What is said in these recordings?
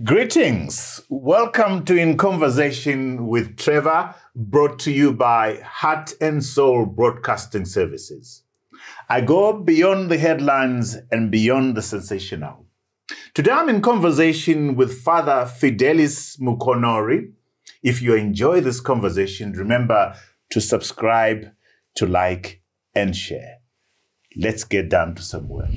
Greetings. Welcome to In Conversation with Trevor, brought to you by Heart and Soul Broadcasting Services. I go beyond the headlines and beyond the sensational. Today I'm in conversation with Father Fidelis Mukonori. If you enjoy this conversation, remember to subscribe, to like, and share. Let's get down to some work.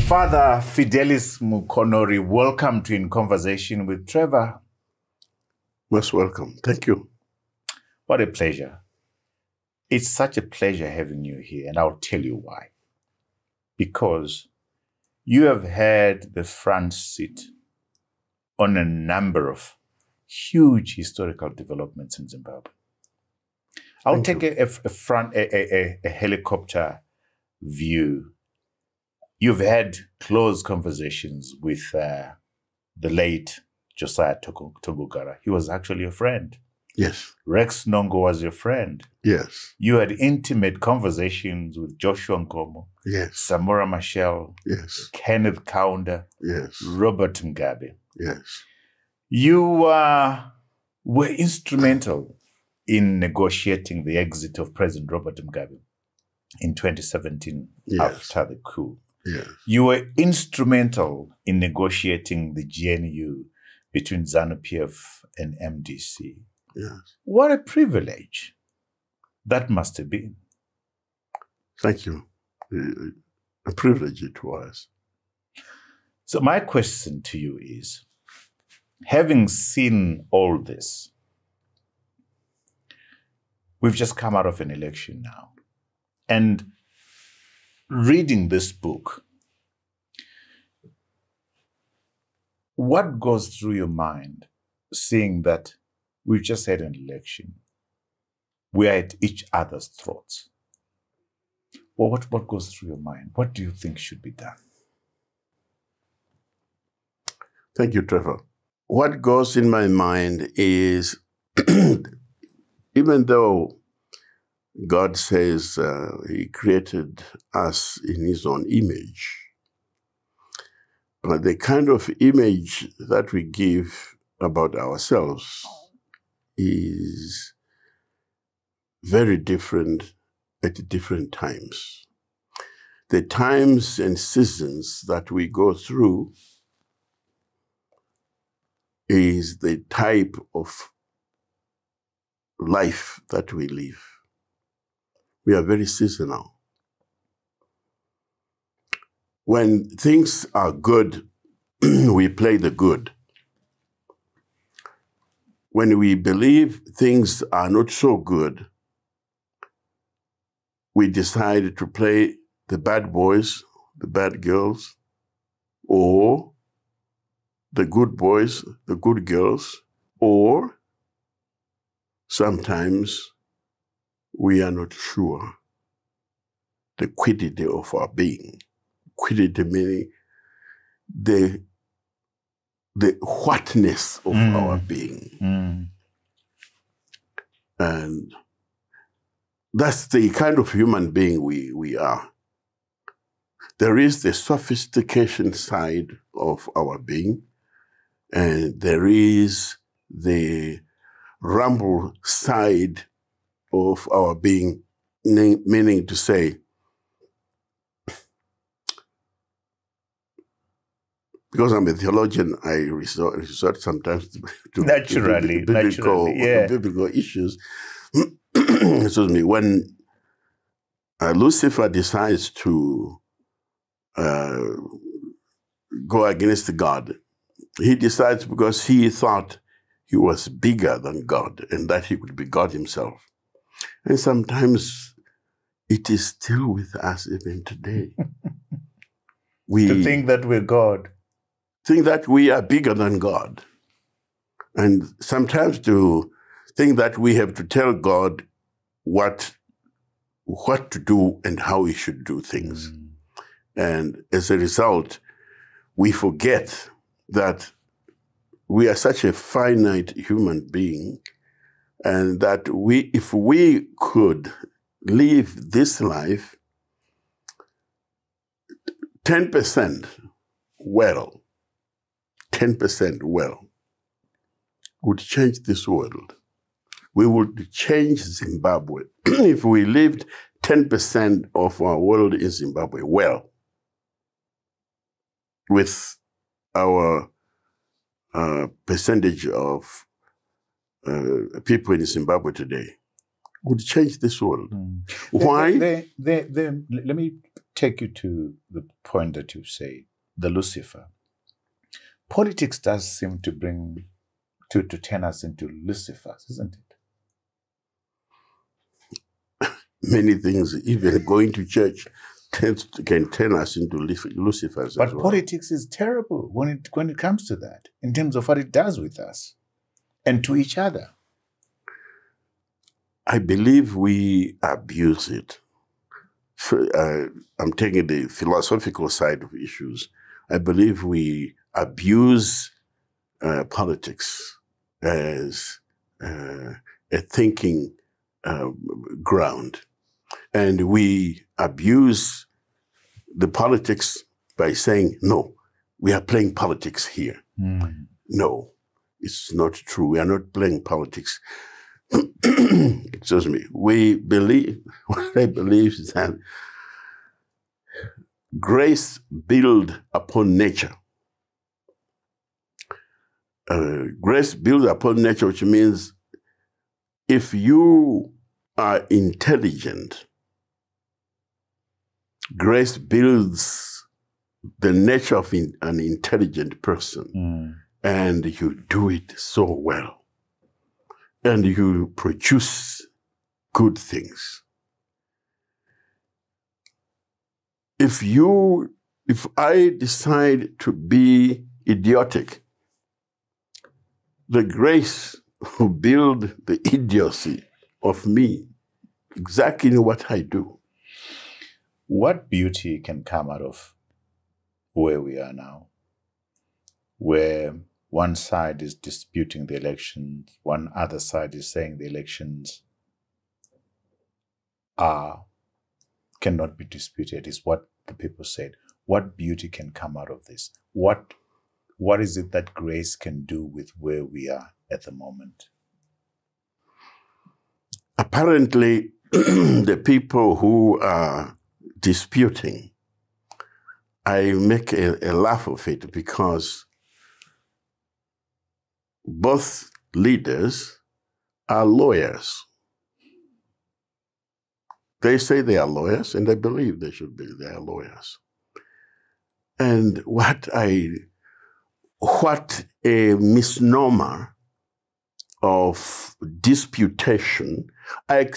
Father Fidelis Mukonori, welcome to In Conversation with Trevor. Most welcome. Thank you. What a pleasure. It's such a pleasure having you here, and I'll tell you why. Because you have had the front seat on a number of huge historical developments in Zimbabwe. I'll take a helicopter view. You've had close conversations with the late Josiah Tongogara. He was actually your friend. Yes. Rex Nhongo was your friend. Yes. You had intimate conversations with Joshua Nkomo, Yes. Samora Machel, Yes. Kenneth Kaunda, Yes. Robert Mugabe. Yes. You were instrumental in negotiating the exit of President Robert Mugabe in 2017 after the coup. Yes. You were instrumental in negotiating the GNU between ZANU PF and MDC. Yes. What a privilege that must have been. Thank you. A privilege it was. So my question to you is, having seen all this, we've just come out of an election now, and reading this book, what goes through your mind seeing that we've just had an election? We're at each other's throats. Well, what goes through your mind? What do you think should be done? Thank you, Trevor. What goes in my mind is, even though God says he created us in his own image, but the kind of image that we give about ourselves is very different at different times. The times and seasons that we go through is the type of life that we live. We are very seasonal. When things are good, we play the good. When we believe things are not so good, we decide to play the bad boys, the bad girls, or the good boys, the good girls, or sometimes we are not sure the quiddity of our being. Quiddity meaning the whatness of our being. And that's the kind of human being we are. There is the sophistication side of our being, and there is the rumble side of our being, meaning to say, because I'm a theologian, I resort sometimes to biblical issues. Excuse me. When Lucifer decides to go against God, he decides because he thought he was bigger than God and that he could be God himself. And sometimes it is still with us even today. To think that we're God. Think that we are bigger than God. And sometimes to think that we have to tell God what what to do and how we should do things. And as a result, we forget that we are such a finite human being, and that if we could live this life 10% well, 10% well, would change this world. We would change Zimbabwe if we lived 10% of our world in Zimbabwe well, with our percentage of people in Zimbabwe today, would change this world. Why? Let me take you to the point that you say, the Lucifer. Politics does seem to bring, to turn us into Lucifers, isn't it? Many things, even going to church, can turn us into Lucifers. But politics is terrible when it comes to that, in terms of what it does with us and to each other. I believe we abuse it. I'm taking the philosophical side of issues. I believe we abuse politics as a thinking ground. And we abuse the politics by saying, no, we are playing politics here. No, it's not true. We are not playing politics. Excuse me. What I believe is that grace builds upon nature. Grace builds upon nature, which means if you are intelligent, grace builds the nature of an intelligent person, and you do it so well. And you produce good things. If I decide to be idiotic, the grace will build the idiocy of me, exactly what I do. What beauty can come out of where we are now, where one side is disputing the elections, one other side is saying the elections cannot be disputed, is what the people said. What beauty can come out of this? What is it that grace can do with where we are at the moment? Apparently, the people who are disputing, I make a laugh of it, because both leaders are lawyers. They say they are lawyers, and I believe they are lawyers. And what a misnomer of disputation. I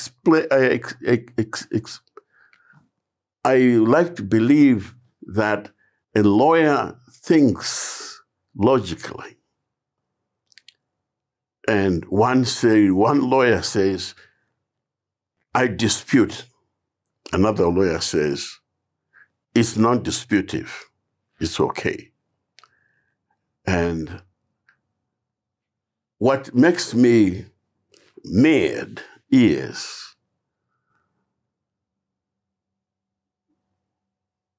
like to believe that a lawyer thinks logically. And one lawyer says, I dispute. Another lawyer says, it's non-disputive. It's okay. And what makes me mad is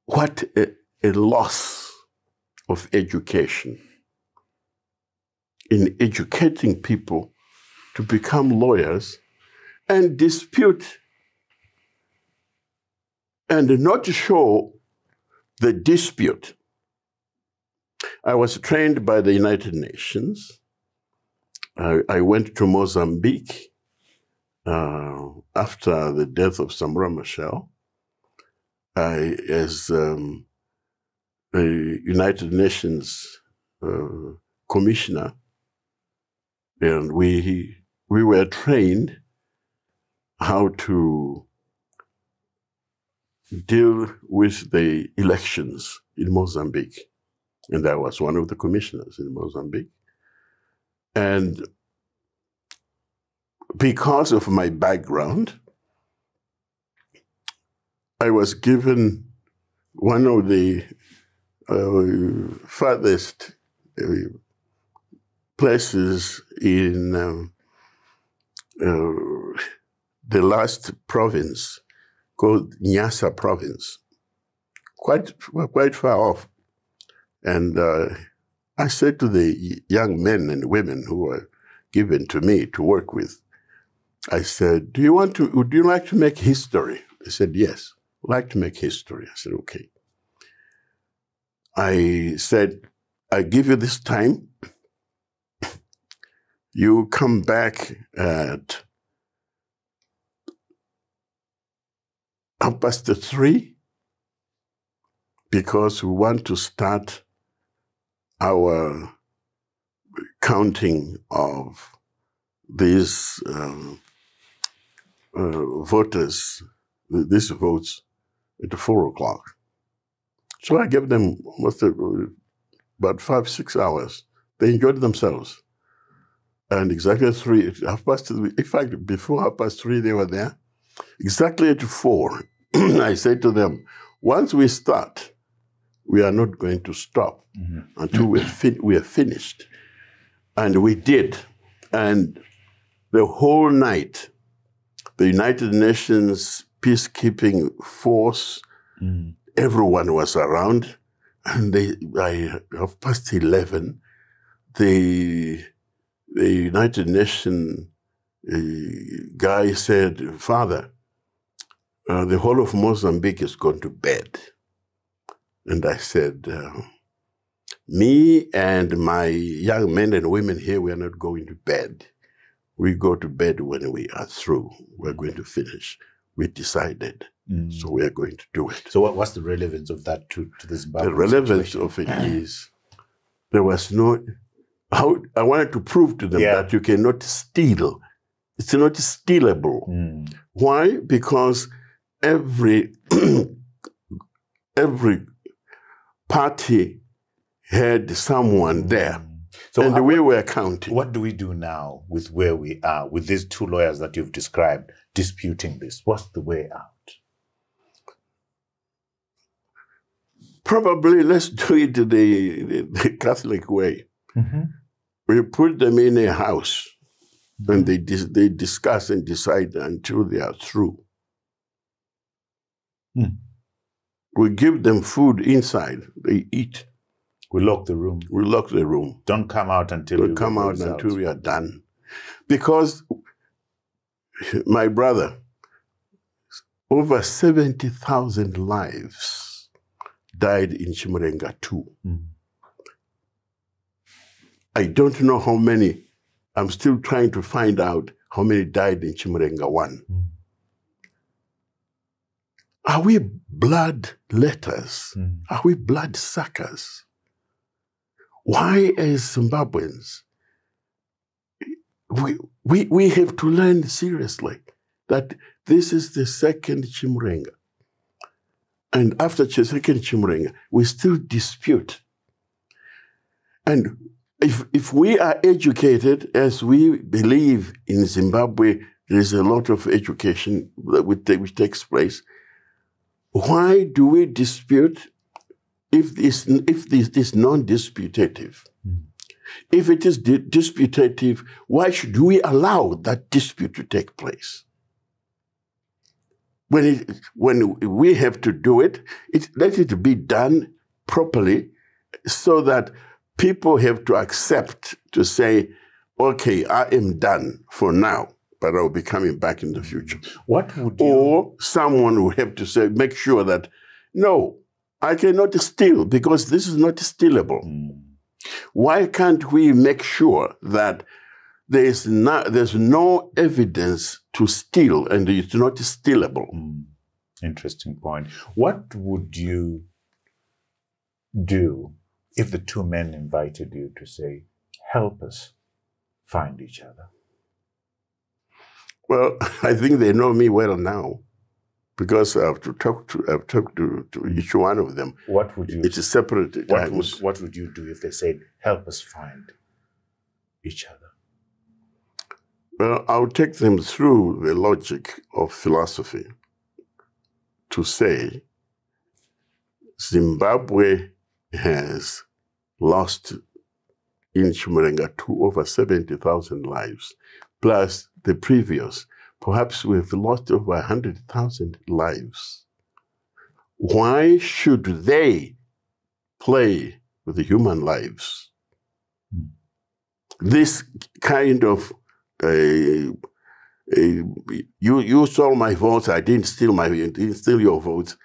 what a loss of education in educating people to become lawyers and dispute and not show the dispute. I was trained by the United Nations. I went to Mozambique after the death of Samora Machel as the United Nations commissioner, and we were trained how to deal with the elections in Mozambique. And I was one of the commissioners in Mozambique. And because of my background, I was given one of the farthest places in the last province called Nyasa province, quite far off. And I said to the young men and women who were given to me to work with, I said, would you like to make history? They said, yes, I'd like to make history. I said, okay. I said, I give you this time. You come back at 3:30 because we want to start our counting of these voters, these votes, at 4 o'clock. So I gave them about 5-6 hours. They enjoyed themselves. And exactly at 3:30, in fact, before 3:30, they were there. Exactly at 4, I said to them, once we start, we are not going to stop until we are finished. And we did. And the whole night, the United Nations peacekeeping force, everyone was around. And by 11:30, the United Nations guy said, Father, the whole of Mozambique is gone to bed. And I said, me and my young men and women here, we are not going to bed. We go to bed when we are through. We're going to finish. We decided. So we are going to do it. So what's the relevance of that to this Zimbabwe The relevance situation? of it is there was no... I wanted to prove to them that you cannot steal. It's not stealable. Why? Because every party had someone there. So and we were counting. What do we do now with where we are, with these two lawyers that you've described disputing this? What's the way out? Probably let's do it the Catholic way. We put them in a house and they discuss and decide until they are through. We give them food inside. They eat. We lock the room. We lock the room. Don't come out until we are done. Because, my brother, over 70,000 lives died in Chimurenga 2. I don't know how many. I'm still trying to find out how many died in Chimurenga 1. Are we bloodletters? Are we bloodsuckers? Why, as Zimbabweans, we have to learn seriously that this is the second Chimurenga. And after the second Chimurenga, we still dispute. And if we are educated, as we believe in Zimbabwe, there is a lot of education which takes place. Why do we dispute if this is non-disputative? If it is disputative, why should we allow that dispute to take place? When we have to do it, let it be done properly so that people have to accept to say, okay, I am done for now, but I'll be coming back in the future. What would you... Or someone will have to say, make sure that, no, I cannot steal because this is not stealable. Why can't we make sure that there's no evidence to steal and it's not stealable? Interesting point. What would you do if the two men invited you to say, help us find each other? Well, I think they know me well now because I've talked to each one of them. What would you... It's a separate times. What would you do if they said, help us find each other? Well, I'll take them through the logic of philosophy to say Zimbabwe has lost in Chimurenga over 70,000 lives, plus the previous. Perhaps we've lost over 100,000 lives. Why should they play with the human lives? This kind of you stole my votes, I didn't steal your votes,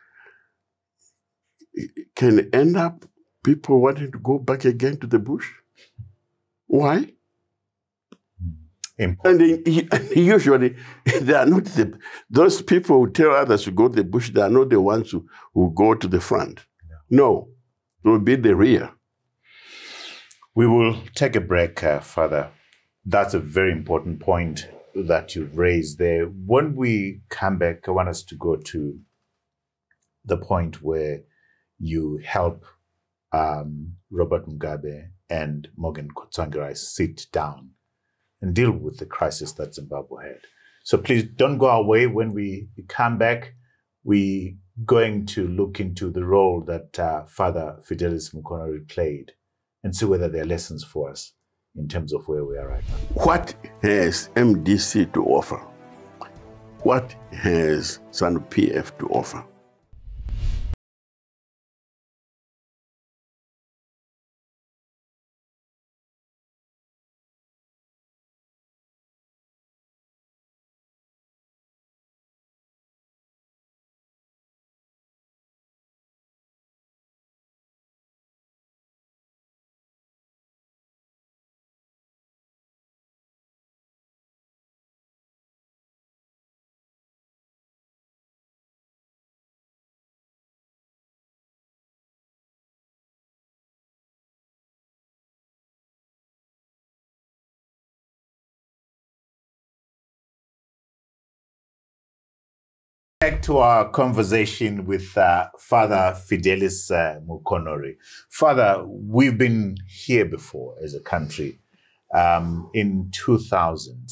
can end up people wanting to go back again to the bush. Why? And usually, they are not those people who tell others to go to the bush, they are not the ones who go to the front. No, it will be the rear. We will take a break, Father. That's a very important point that you've raised there. When we come back, I want us to go to the point where you help Robert Mugabe and Morgan Tsvangirai sit down and deal with the crisis that Zimbabwe had. So please don't go away. When we come back, we're going to look into the role that Father Fidelis Mukonori played and see whether there are lessons for us in terms of where we are right now. What has MDC to offer? What has ZANU PF to offer? Back to our conversation with Father Fidelis Mukonori. Father, we've been here before as a country. In 2000,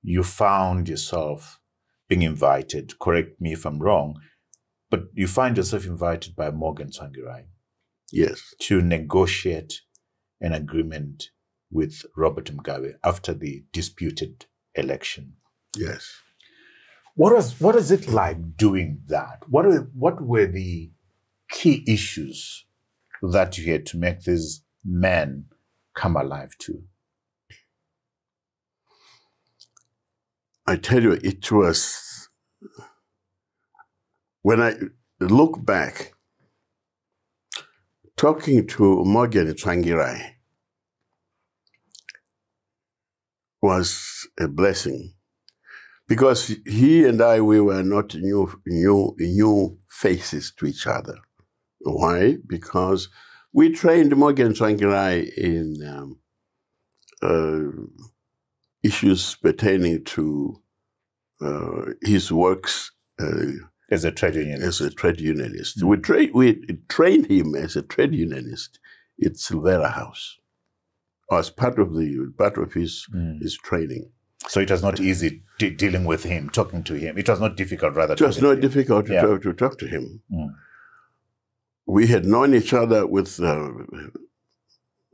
you found yourself being invited, correct me if I'm wrong, but you find yourself invited by Morgan Tsvangirai. Yes. To negotiate an agreement with Robert Mugabe after the disputed election. Yes. What is it like doing that? What were the key issues that you had to make these men come alive to? I tell you, it was, when I look back, talking to Morgan Tsvangirai was a blessing. Because he and I, we were not new faces to each other. Why? Because we trained Morgan Tsvangirai in issues pertaining to his works as a trade unionist. As a trade unionist. Mm-hmm. We trained him as a trade unionist at Silvera House as part of his training. So it was not easy dealing with him, talking to him. It was not difficult, rather. It was not difficult to talk to him. Mm. We had known each other with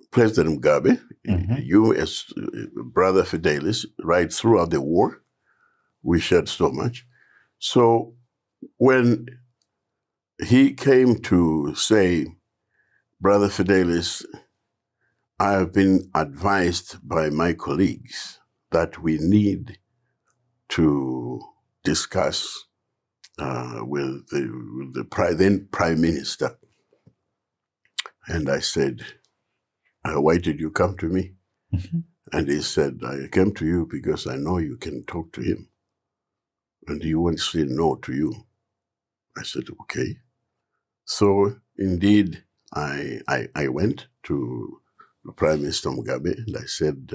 President Mugabe, you as Brother Fidelis, right throughout the war. We shared so much. So when he came to say, Brother Fidelis, I have been advised by my colleagues that we need to discuss with the then Prime Minister. And I said, why did you come to me? Mm-hmm. And he said, I came to you because I know you can talk to him. And he won't say no to you. I said, okay. So indeed, I went to Prime Minister Mugabe and I said,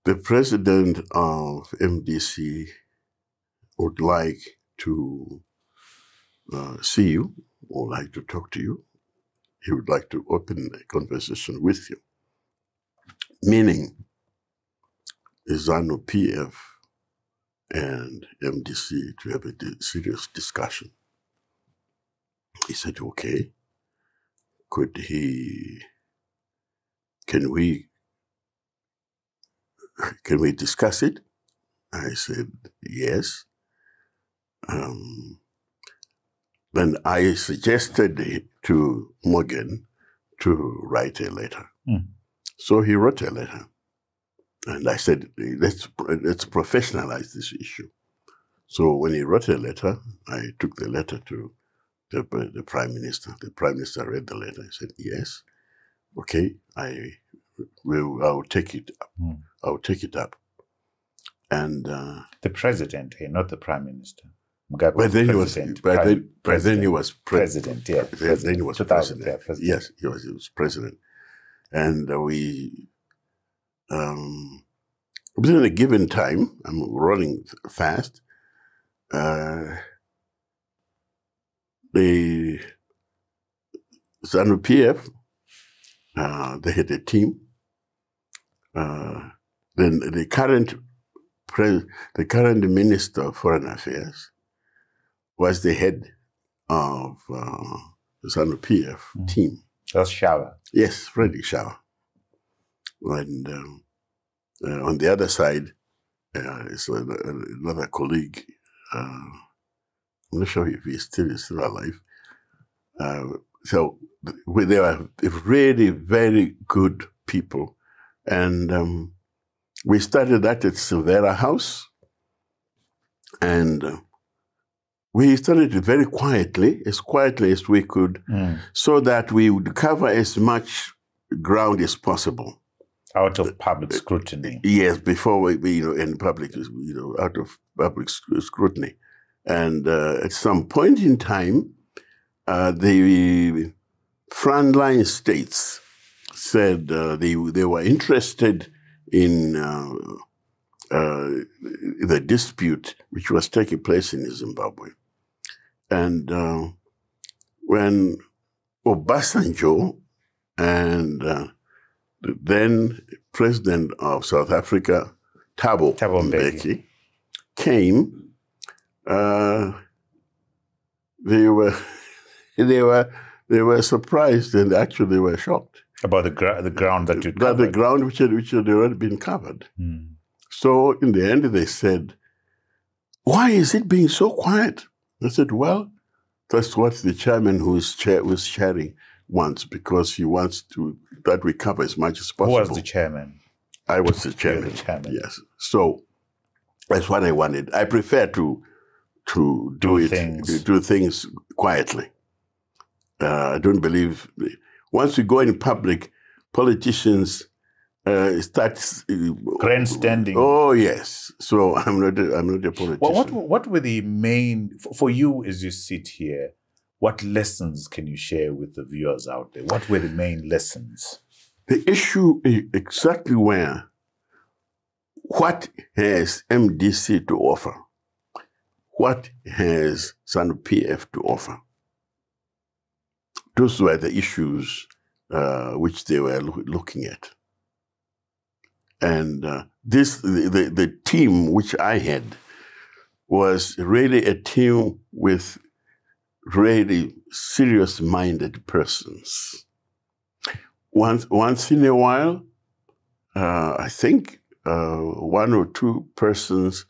the president of MDC would like to see you, or like to talk to you. He would like to open a conversation with you. Meaning, the ZANU PF and MDC to have a serious discussion. He said, okay, can we discuss it? I said, yes. Then I suggested to Morgan to write a letter. So he wrote a letter. And I said, let's professionalize this issue. So when he wrote a letter, I took the letter to the Prime Minister. The Prime Minister read the letter. He said, yes, okay, I'll take it up. I'll take it up. And the President, not the Prime Minister. Mugabe but then president, he was president. Yeah, then he was president. Yeah, president. Yes, he was president. And within a given time, I'm running fast, the ZANU PF, they had a team. Then the current Minister of Foreign Affairs was the head of the ZANU PF team. That's Shawa. Yes, Freddie Shawa. And on the other side is another colleague. I'm not sure if he's still alive. So they were really very good people. And we started that at Silvera House. And we started it very quietly as we could, so that we would cover as much ground as possible. Out of public scrutiny. Yes, before we in public, out of public scrutiny. And at some point in time, the frontline states said they were interested in the dispute which was taking place in Zimbabwe. And when Obasanjo and the then President of South Africa, Thabo Mbeki, came, they were surprised, and actually they were shocked about the ground that you'd covered. The ground which had already been covered. So in the end, they said, "Why is it being so quiet?" I said, "Well, that's what the chairman was sharing wants, because he wants that we cover as much as possible." Who was the chairman? I was the chairman. You're the chairman. Yes. So that's what I wanted. I prefer to do things quietly. I don't believe once we go in public, politicians start grandstanding. Oh yes. So I'm not a politician. Well, what were the main for you as you sit here? What lessons can you share with the viewers out there? What were the main lessons? The issue is exactly what has MDC to offer? What has ZANU PF to offer? Those were the issues which they were looking at. And the team which I had was really a team with really serious-minded persons. Once in a while, I think one or two persons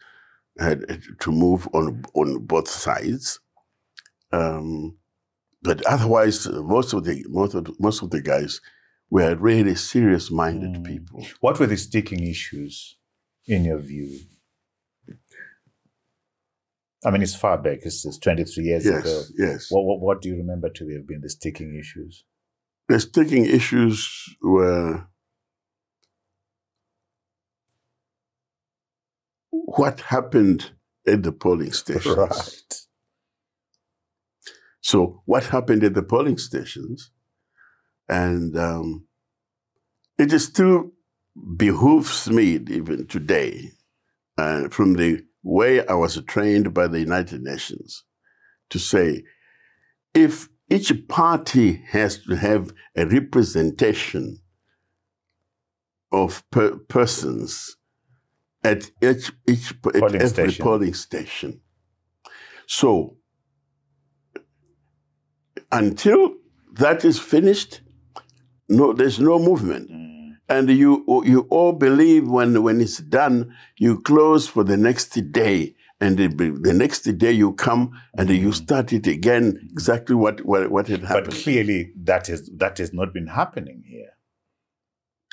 had to move on both sides, but otherwise, most of the guys were really serious-minded people. What were the sticking issues, in your view? I mean, it's far back. It's 23 years ago. Yes. What do you remember to have been the sticking issues? The sticking issues were what happened at the polling stations. Right. So what happened at the polling stations, and it still behooves me even today, from the way I was trained by the United Nations, to say, if each party has to have a representation of persons at every polling station. So until that is finished, no, there's no movement. And you all believe when it's done, you close for the next day, and the next day you come and you start it again. Exactly what had happened. But clearly, that has not been happening here.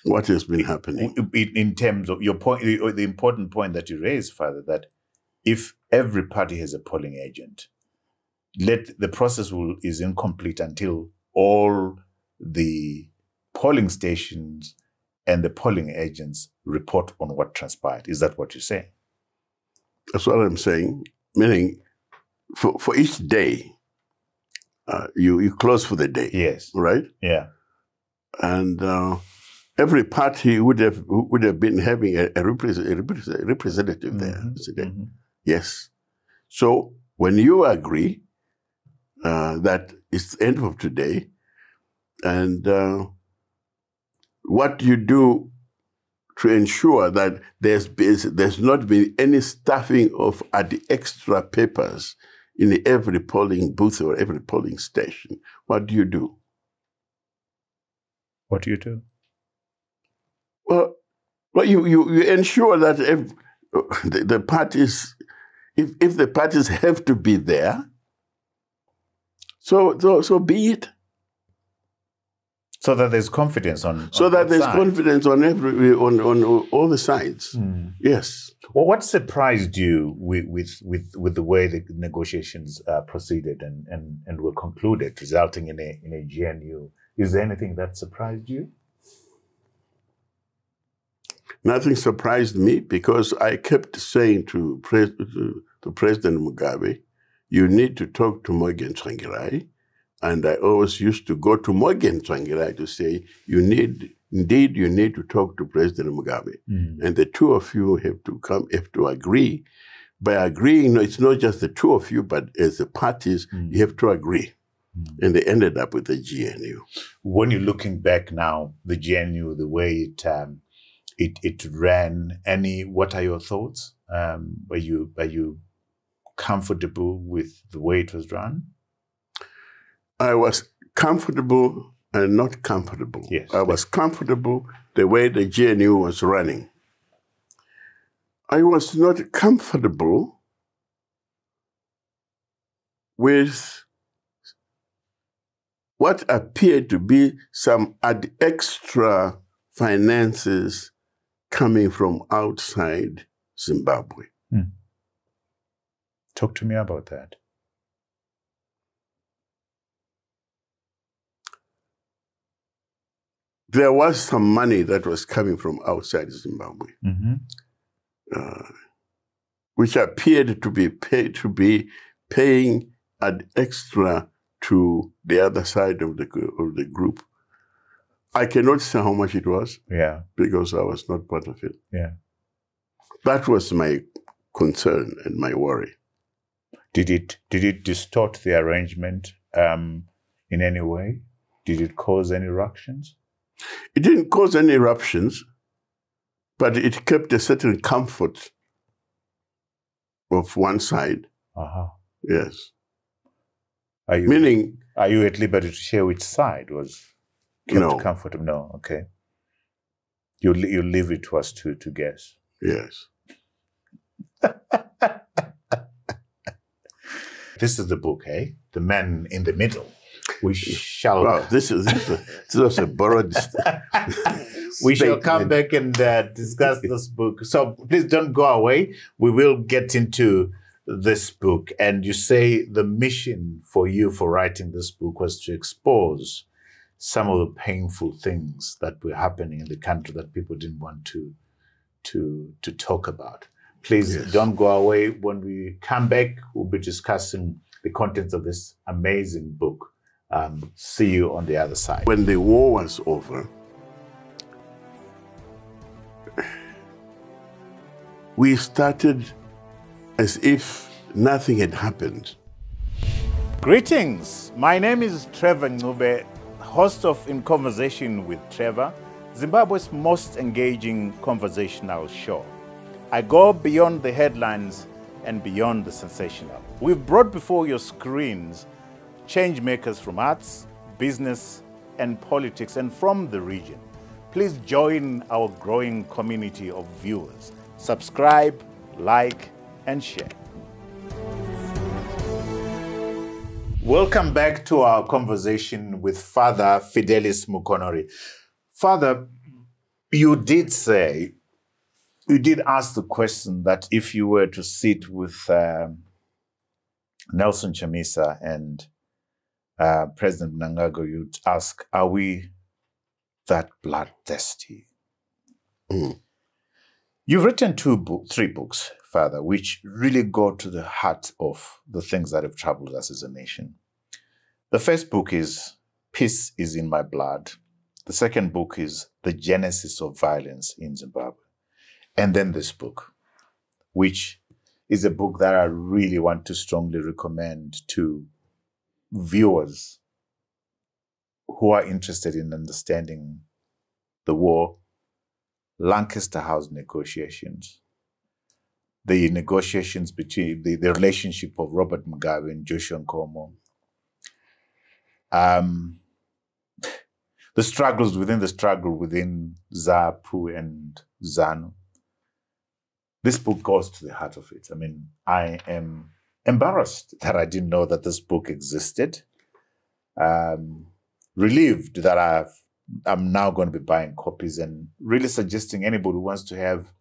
What has been happening? In terms of your point, the important point that you raised, Father, that if every party has a polling agent, the process is incomplete until all the polling stations and the polling agents report on what transpired. Is that what you're saying? That's what I'm saying. Meaning, for each day, you close for the day. Yes. Right? Yeah. And every party would have been having a representative there. Yes. So when you agree that it's the end of today, and what you do to ensure that there's not been any stuffing of extra papers in every polling booth or every polling station, what do you do? What do you do? Well, you ensure that if the parties, if the parties have to be there, so be it. So that there's confidence on confidence on on all the sides. Yes. Well, what surprised you with the way the negotiations proceeded and were concluded, resulting in a GNU? Is there anything that surprised you? Nothing surprised me, because I kept saying to President Mugabe, you need to talk to Morgan Tsvangirai. And I always used to go to Morgan Tsvangirai to say, you need to talk to President Mugabe. And the two of you have to agree. By agreeing, it's not just the two of you, but as the parties, you have to agree. And they ended up with the GNU. When you're looking back now, the GNU, the way it ran, what are your thoughts? Are you comfortable with the way it was run? I was comfortable and not comfortable. Yes. I was comfortable the way the GNU was running. I was not comfortable with what appeared to be some extra finances coming from outside Zimbabwe. Talk to me about that. There was some money that was coming from outside Zimbabwe, which appeared to be paying an extra to the other side of the group. I cannot say how much it was, because I was not part of it. Yeah, that was my concern and my worry. Did it distort the arrangement in any way? Did it cause any ructions? It didn't cause any eruptions, but it kept a certain comfort of one side. Yes. Are you at liberty to share which side was kept comfortable? No. Okay. You leave it to us to guess. Yes. This is the book, eh? The Man in the Middle. We shall. Wow, this was a borrowed. We shall come back and discuss this book. So please don't go away. We will get into this book. And you say the mission for you for writing this book was to expose some of the painful things that were happening in the country that people didn't want to talk about. Please don't go away. When we come back, we'll be discussing the contents of this amazing book. See you on the other side. When the war was over, we started as if nothing had happened. Greetings. My name is Trevor Ncube, host of In Conversation with Trevor, Zimbabwe's most engaging conversational show. I go beyond the headlines and beyond the sensational. We've brought before your screens change makers from arts, business, and politics, and from the region. Please join our growing community of viewers. Subscribe, like, and share. Welcome back to our conversation with Father Fidelis Mukonori. Father, you did ask the question that if you were to sit with Nelson Chamisa and President Mnangagwa, you'd ask, are we that bloodthirsty? Mm. You've written three books, Father, which really go to the heart of the things that have troubled us as a nation. The first book is Peace is in My Blood. The second book is The Genesis of Violence in Zimbabwe. And then this book, which is a book that I really want to strongly recommend to viewers who are interested in understanding the war, Lancaster House negotiations, the negotiations between the relationship of Robert Mugabe and Joshua Nkomo, the struggles within the struggle within ZAPU and ZANU. This book goes to the heart of it. I mean, I am embarrassed that I didn't know that this book existed. Relieved that I'm now going to be buying copies, and really suggesting anybody who wants to have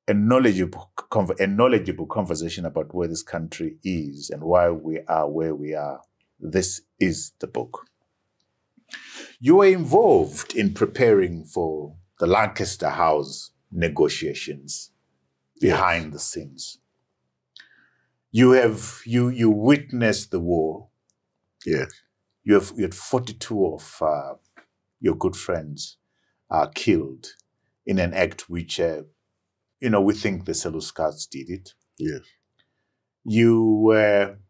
a knowledgeable conversation about where this country is and why we are where we are. This is the book. You were involved in preparing for the Lancaster House negotiations behind the scenes. You witnessed the war. Yes. You had 42 of your good friends killed in an act which, we think the Seluscats did it. Yes. You were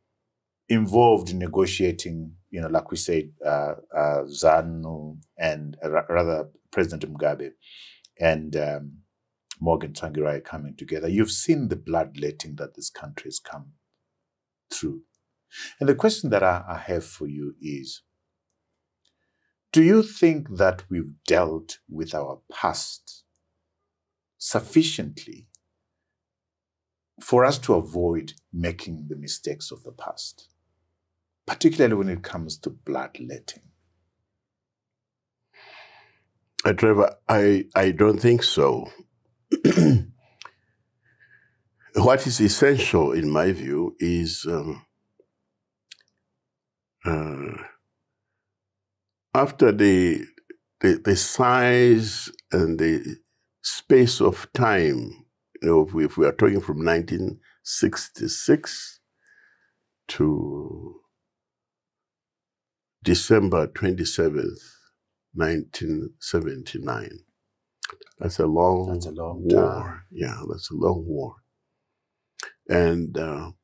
involved in negotiating, like we said, ZANU and rather President Mugabe and Morgan Tsvangirai coming together. You've seen the bloodletting that this country has come through. And the question that I have for you is, do you think that we've dealt with our past sufficiently for us to avoid making the mistakes of the past, particularly when it comes to bloodletting? Trevor, I don't think so. What is essential, in my view, is after the size and the space of time, if we are talking from 1966 to December 27th, 1979. That's a long war. Time. Yeah, that's a long war. And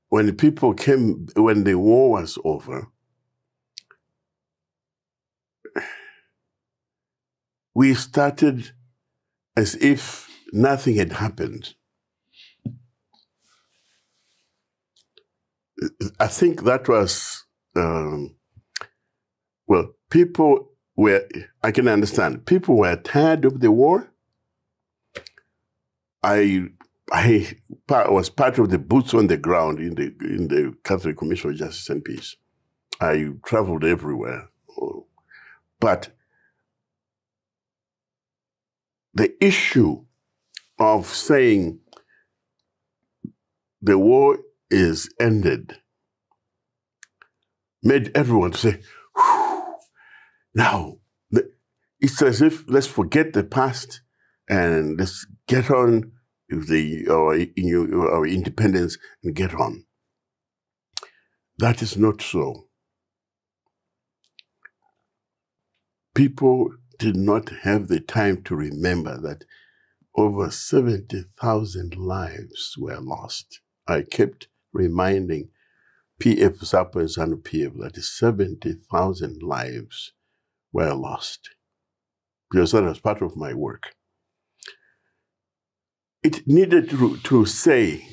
when the war was over, we started as if nothing had happened. I think that was, people were, I can understand, people were tired of the war. I was part of the boots on the ground in the Catholic Commission of Justice and Peace. I traveled everywhere. But the issue of saying the war is ended made everyone say, whew. Now, it's as if let's forget the past and let's get on with our independence and get on. That is not so. People did not have the time to remember that over 70,000 lives were lost. I kept reminding PF, ZAPU, and ZANU PF that 70,000 lives were lost, because that was part of my work. it needed to say,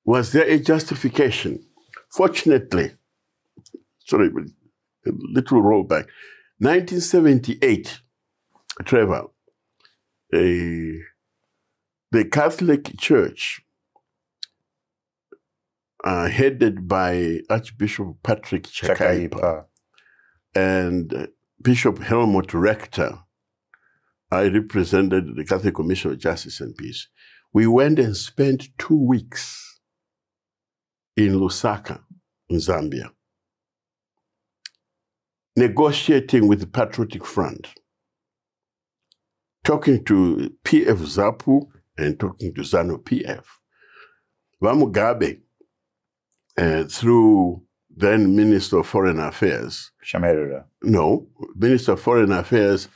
was there a justification? Fortunately, sorry, a little rollback. 1978, Trevor, the Catholic Church, headed by Archbishop Patrick Chakaipa and Bishop Helmut Rector, I represented the Catholic Commission of Justice and Peace. We went and spent 2 weeks in Lusaka, in Zambia, negotiating with the Patriotic Front, talking to PF ZAPU and talking to ZANU PF. Mugabe, through then Minister of Foreign Affairs. Shamerera. No, Minister of Foreign Affairs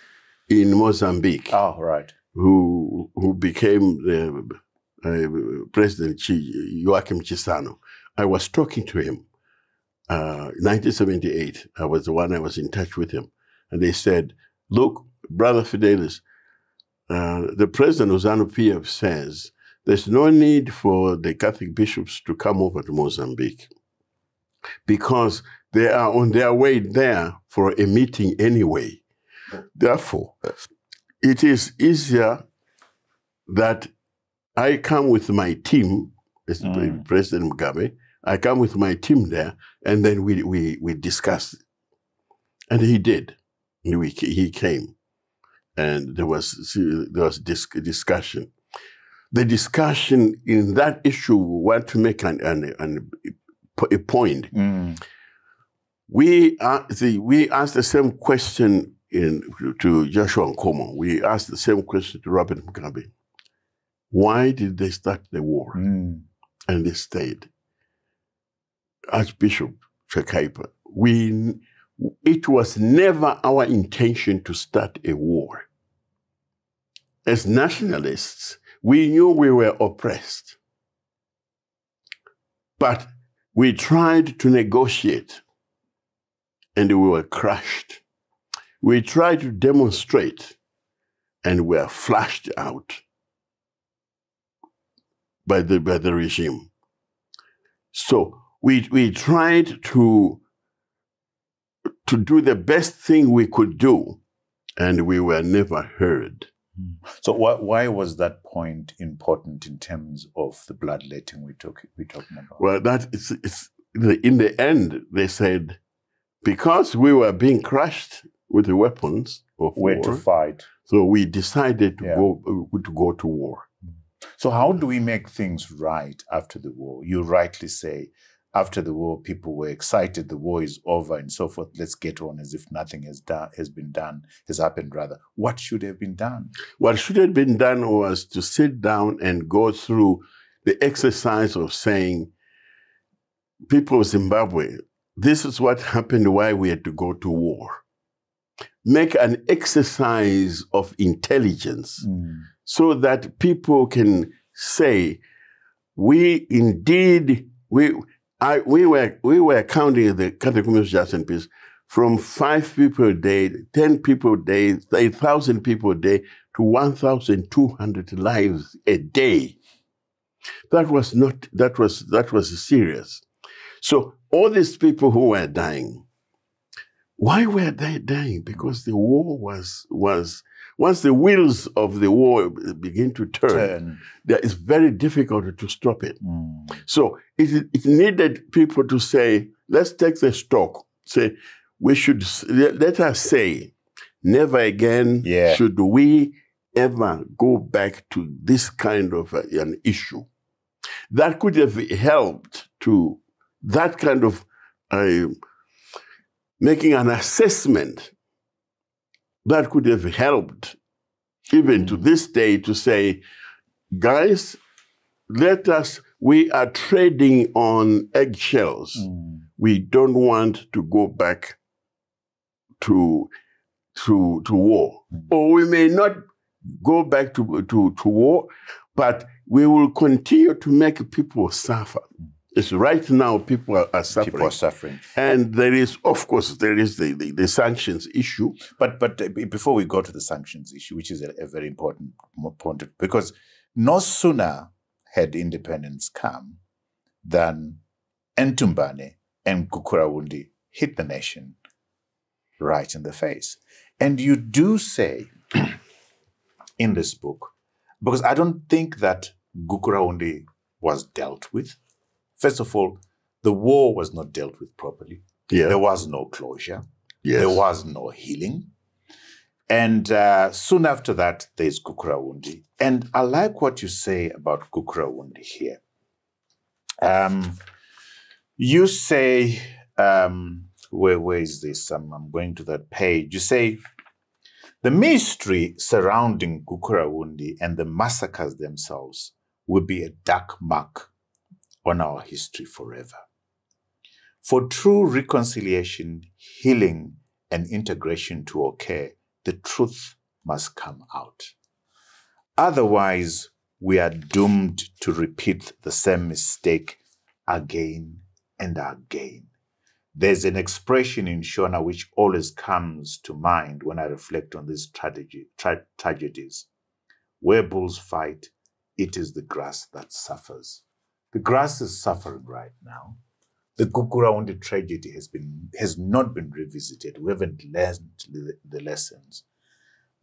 in Mozambique. Oh, right. Who became the President Joaquim Chissano. I was talking to him, 1978. I was the one I was in touch with him. And they said, look, Brother Fidelis, the president of ZANU PF says there's no need for the Catholic bishops to come over to Mozambique because they are on their way there for a meeting anyway. Therefore, it is easier that I come with my team, as President Mugabe, I come with my team there, and then we discuss. And he did. He came. And there was discussion. The discussion in that issue, we want to make a point. We asked the same question to Joshua Nkomo. We asked the same question to Robert Mugabe. Why did they start the war? And they stayed. Archbishop Chakaipa, it was never our intention to start a war. As nationalists, we knew we were oppressed. But we tried to negotiate, and we were crushed. We tried to demonstrate, and we were flushed out by the regime. So we tried to do the best thing we could do, and we were never heard. So why was that point important in terms of the bloodletting we're talking about? Well, in the end, they said, because we were being crushed with the weapons of war, to fight. So we decided to go to war. So how do we make things right after the war? You rightly say, after the war, people were excited, the war is over and so forth. Let's get on as if nothing has happened rather. What should have been done? What should have been done was to sit down and go through the exercise of saying, people of Zimbabwe, this is what happened, why we had to go to war. Make an exercise of intelligence so that people can say, we were counting the Catholic Commission of Justice and Peace from 5 people a day, 10 people a day, 1,000 people a day to 1,200 lives a day. That was serious. So all these people who were dying, why were they dying? Because the war was once the wheels of the war begin to turn, it's very difficult to stop it. So it needed people to say, let's take the stock. Say, let us say, never again should we ever go back to this kind of an issue. That could have helped to that kind of making an assessment that could have helped even to this day to say, guys, we are trading on eggshells. We don't want to go back to war. Or we may not go back to war, but we will continue to make people suffer. It's right now people are suffering. People are suffering. And there is, of course, the sanctions issue. But before we go to the sanctions issue, which is a very important point, because no sooner had independence come than Ntumbane and Gukurawundi hit the nation right in the face. And you do say in this book, because I don't think that Gukurawundi was dealt with. First of all, the war was not dealt with properly. Yeah. There was no closure. Yes. There was no healing. And soon after that, there's Gukurawundi. And I like what you say about Gukurawundi here. You say, where is this? I'm going to that page. You say, the mystery surrounding Gukurawundi and the massacres themselves will be a dark mark on our history forever. For true reconciliation, healing, and integration to occur, the truth must come out. Otherwise, we are doomed to repeat the same mistake again and again. There's an expression in Shona which always comes to mind when I reflect on these tragedies. Where bulls fight, it is the grass that suffers. The grass is suffering right now. The Gukurawundi tragedy has not been revisited. We haven't learned the lessons.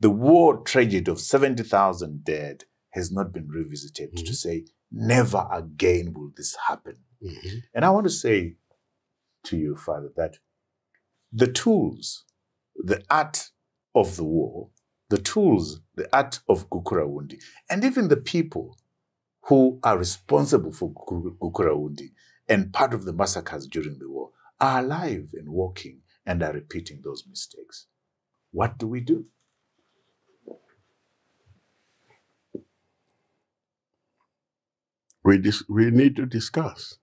The war tragedy of 70,000 dead has not been revisited to say, never again will this happen. And I want to say to you, Father, that the tools, the art of the war, the tools, the art of Gukurawundi, and even the people who are responsible for Gukurawundi and part of the massacres during the war are alive and walking and are repeating those mistakes. What do we do? We need to discuss.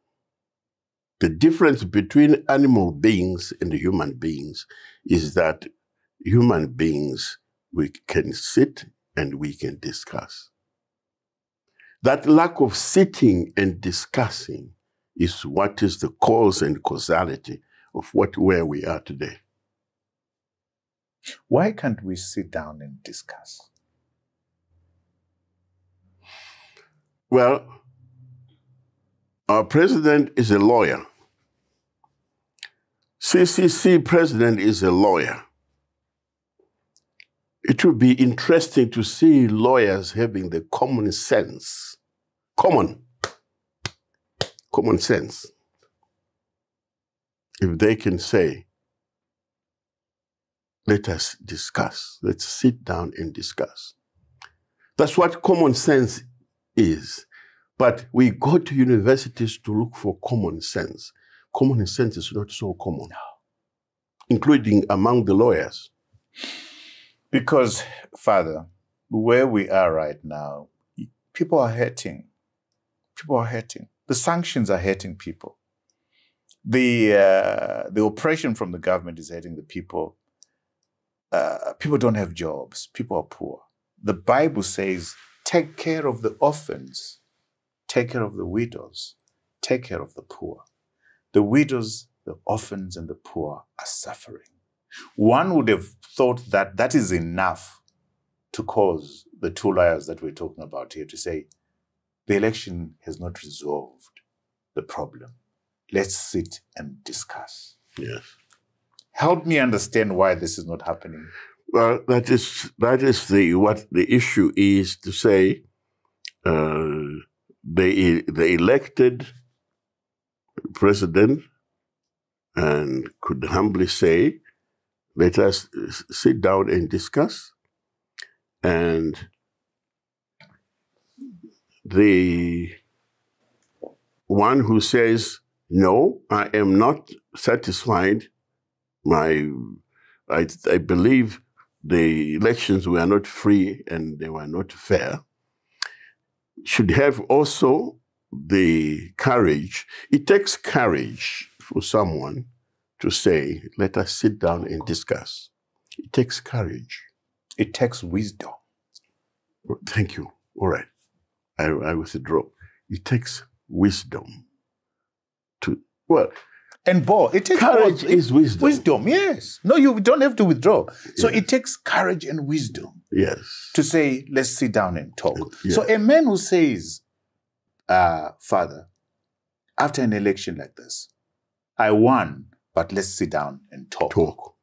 The difference between animal beings and human beings is that human beings, we can sit and we can discuss. That lack of sitting and discussing is what is the cause and causality of where we are today. Why can't we sit down and discuss? Well, our president is a lawyer. CCC president is a lawyer. It would be interesting to see lawyers having the common sense, common sense, if they can say, let us discuss, let's sit down and discuss. That's what common sense is. But we go to universities to look for common sense. Common sense is not so common, including among the lawyers. Because, Father, where we are right now, people are hurting. People are hurting. The sanctions are hurting people. The oppression from the government is hurting the people. People don't have jobs. People are poor. The Bible says, take care of the orphans. Take care of the widows. Take care of the poor. The widows, the orphans, and the poor are suffering. One would have thought that that is enough to cause the two liars that we're talking about here to say, the election has not resolved the problem. Let's sit and discuss. Yes. Help me understand why this is not happening. Well, that is what the issue is, to say the elected president and could humbly say, let us sit down and discuss. And the one who says, no, I am not satisfied, I believe the elections were not free and they were not fair, should have also the courage. It takes courage for someone to say, let us sit down and discuss. It takes courage. It takes wisdom. Thank you. All right. I withdraw. It takes wisdom to, well, And it takes courage is wisdom. Wisdom, yes. No, you don't have to withdraw. So it takes courage and wisdom. Yes. To say, let's sit down and talk. Yes. So a man who says, Father, after an election like this, I won, but let's sit down and talk.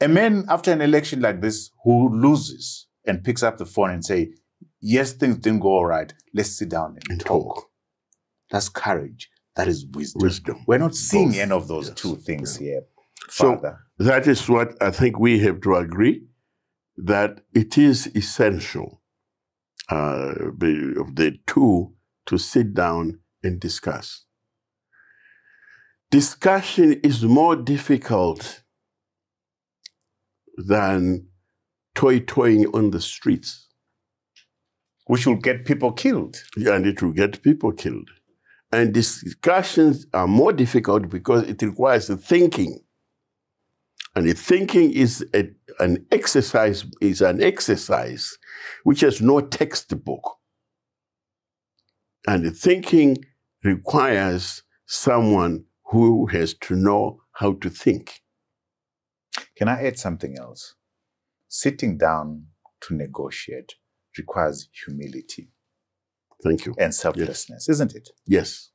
A man after an election like this who loses and picks up the phone and say, yes, things didn't go all right, let's sit down and talk. That's courage. That is wisdom. We're not seeing any of those two things here, Father. So that is what I think we have to agree, that it is essential of the two to sit down and discuss. Discussion is more difficult than toying on the streets. Which will get people killed. Yeah, and it will get people killed. And discussions are more difficult because it requires thinking. And the thinking is an exercise which has no textbook. And the thinking requires someone who has to know how to think. Can I add something else? Sitting down to negotiate requires humility. Thank you. And selflessness, isn't it? Yes.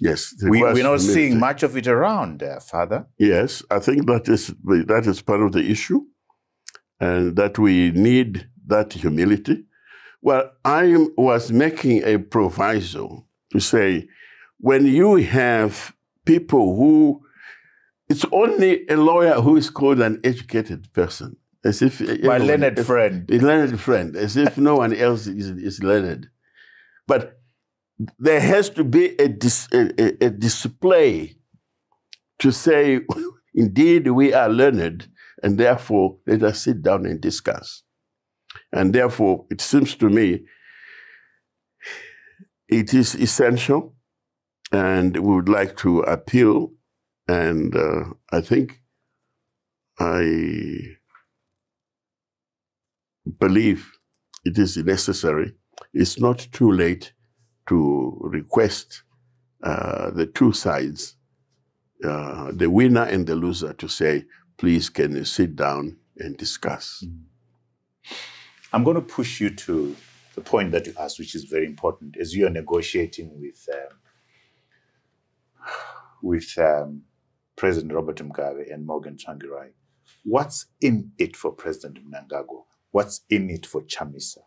Yes. We're not seeing much of it around, Father. Yes, I think that is part of the issue, and that we need that humility. Well, I was making a proviso to say, when you have people who, it's only a lawyer who is called an educated person. As if my learned friend. A learned friend, as if no one else is learned. But there has to be a display to say, indeed, we are learned, and therefore let us sit down and discuss. And therefore, it seems to me it is essential, and we would like to appeal, and I think I believe it is necessary. It's not too late to request the two sides, the winner and the loser, to say, please, can you sit down and discuss? I'm going to push you to the point that you asked, which is very important. As you are negotiating with President Robert Mugabe and Morgan Tsvangirai, what's in it for President Mnangagwa? What's in it for Chamisa?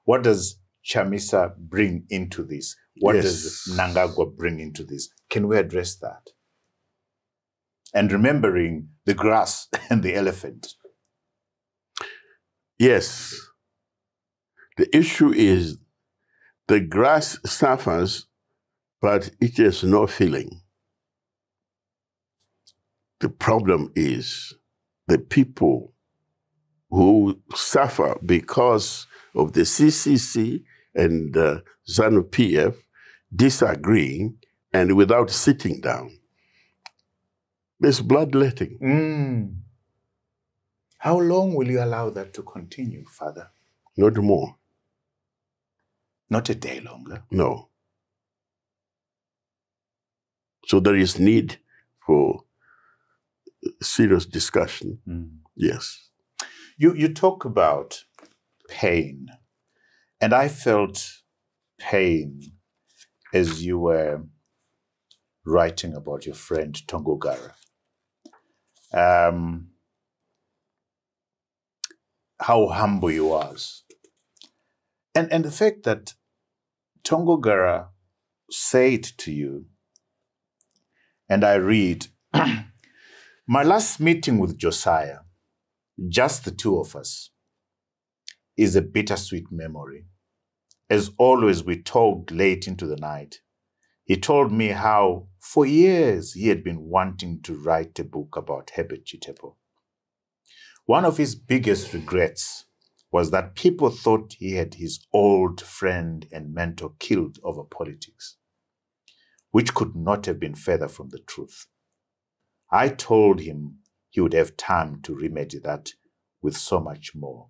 What does Chamisa bring into this? What does Mnangagwa bring into this? Can we address that? And remembering the grass and the elephant. Yes. The issue is the grass suffers, but it has no feeling. The problem is the people who suffer because of the CCC and ZANU PF disagreeing and without sitting down. There's bloodletting. How long will you allow that to continue, Father? Not more. Not a day longer? No. So there is need for serious discussion. Yes. You talk about pain, and I felt pain as you were writing about your friend Tongogara. How humble he was. And the fact that Tongogara said to you, and I read, my last meeting with Josiah, just the two of us, is a bittersweet memory. As always, we talked late into the night. He told me how, for years, he had been wanting to write a book about Herbert Chitepo. One of his biggest regrets was that people thought he had his old friend and mentor killed over politics, which could not have been further from the truth. I told him he would have time to remedy that with so much more,